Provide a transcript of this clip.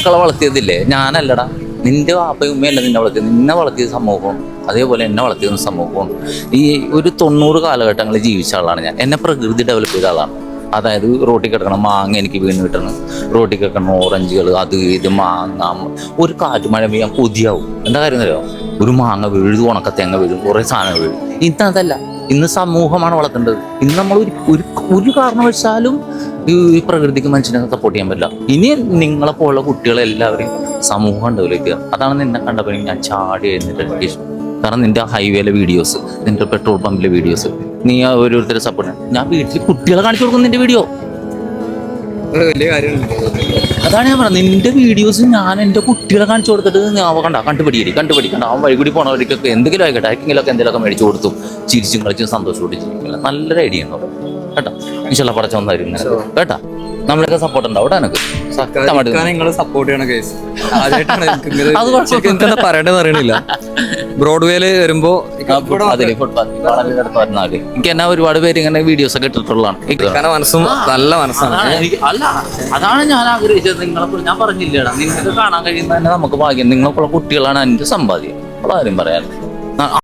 മക്കളെ വളർത്തിയതില്ലേ, ഞാനല്ലടാ, നിന്റെ വാപ്പയും ഉമ്മയല്ല നിന്നെ വളർത്തിയത്. നിന്നെ വളർത്തിയ സമൂഹവും അതേപോലെ എന്നെ വളർത്തിയ സമൂഹവും. ഈ ഒരു 90 കാലഘട്ടങ്ങളിൽ ജീവിച്ച ആളാണ് ഞാൻ. എന്നെ പ്രകൃതി ഡെവലപ്പ് ചെയ്ത ആളാണ്. അതായത് റോട്ടിൽ കിടക്കണം മാങ്ങ എനിക്ക് വീണ് കിട്ടണം, റോട്ടിൽ കിടക്കണം ഓറഞ്ചുകൾ, അത് ഇത് മാങ്ങ. ഒരു കാറ്റ് മഴ പെയ്യാൻ കൊതിയാവും. എന്താ കാര്യം അറിയാമോ? ഒരു മാങ്ങ വീഴും, ഉണക്കത്തേങ്ങ വീഴും, കുറേ സാധനങ്ങൾ വീഴും. ഇന്ന് അതല്ല, ഇന്ന് സമൂഹമാണ് വളർത്തേണ്ടത്. ഇന്ന് നമ്മൾ ഒരു കാരണവശാലും ഈ പ്രകൃതിക്ക് മനുഷ്യനെ സപ്പോർട്ട് ചെയ്യാൻ പറ്റില്ല. ഇനി നിങ്ങളെപ്പോലുള്ള കുട്ടികളെല്ലാവരും സമൂഹം ഡെവലപ്പ് ചെയ്യുക. അതാണ് നിന്നെ കണ്ടപ്പോൾ ഞാൻ ചാടി എഴുന്നിട്ട് ഇഷ്ടം. കാരണം നിന്റെ ഹൈവേയിലെ വീഡിയോസ്, നിന്റെ പെട്രോൾ പമ്പിലെ വീഡിയോസ്, നീ ഓരോരുത്തരെ സപ്പോർട്ട്. ഞാൻ വീട്ടിൽ കുട്ടികളെ കാണിച്ചു കൊടുക്കും നിന്റെ വീഡിയോ. വലിയ കാര്യമാണ്. അതാണ് ഞാൻ പറഞ്ഞത്, നിന്റെ വീഡിയോസ് ഞാൻ എൻ്റെ കുട്ടികളെ കാണിച്ചു കൊടുത്തിട്ട് കണ്ടുപിടിക്കണ്ട. അവൻ വഴികൂടി പോണവർക്കൊക്കെ എന്തെങ്കിലും ആയിക്കോട്ടെ, ആർക്കെങ്കിലുമൊക്കെ എന്തെങ്കിലുമൊക്കെ മേടിച്ചു കൊടുത്തും ചിരിച്ചും കളിച്ചും സന്തോഷത്തോടെ ജീവിക്കില്ല. നല്ലൊരു ഐഡിയ ഉണ്ടോ കേട്ടോ. ഇൻഷാല്ലാ പടച്ചോന്നായിരുന്നു കേട്ടാ. നമ്മളൊക്കെ സപ്പോർട്ട് ഉണ്ടാവും കേട്ടോ. നിങ്ങള് സപ്പോർട്ട് ചെയ്യണ കേസ് ആദ്യമായിട്ടാണ് പറയേണ്ടത് അറിയണില്ല. ബ്രോഡ്വേയില് വരുമ്പോ എനിക്ക് എന്നാ ഒരുപാട് പേര് ഇങ്ങനെ വീഡിയോസ് ഒക്കെ ഇട്ടിട്ടുള്ളതാണ്. മനസ്സും നല്ല മനസ്സാണ്. അല്ല, അതാണ് ഞാൻ ആഗ്രഹിച്ചത്. നിങ്ങളെ ഞാൻ പറഞ്ഞില്ലേടാ, നിങ്ങൾക്ക് കാണാൻ കഴിയുന്ന തന്നെ നമുക്ക് ഭാഗ്യം. നിങ്ങൾക്കുള്ള കുട്ടികളാണ് എൻ്റെ സമ്പാദ്യം. കാര്യം പറയാൻ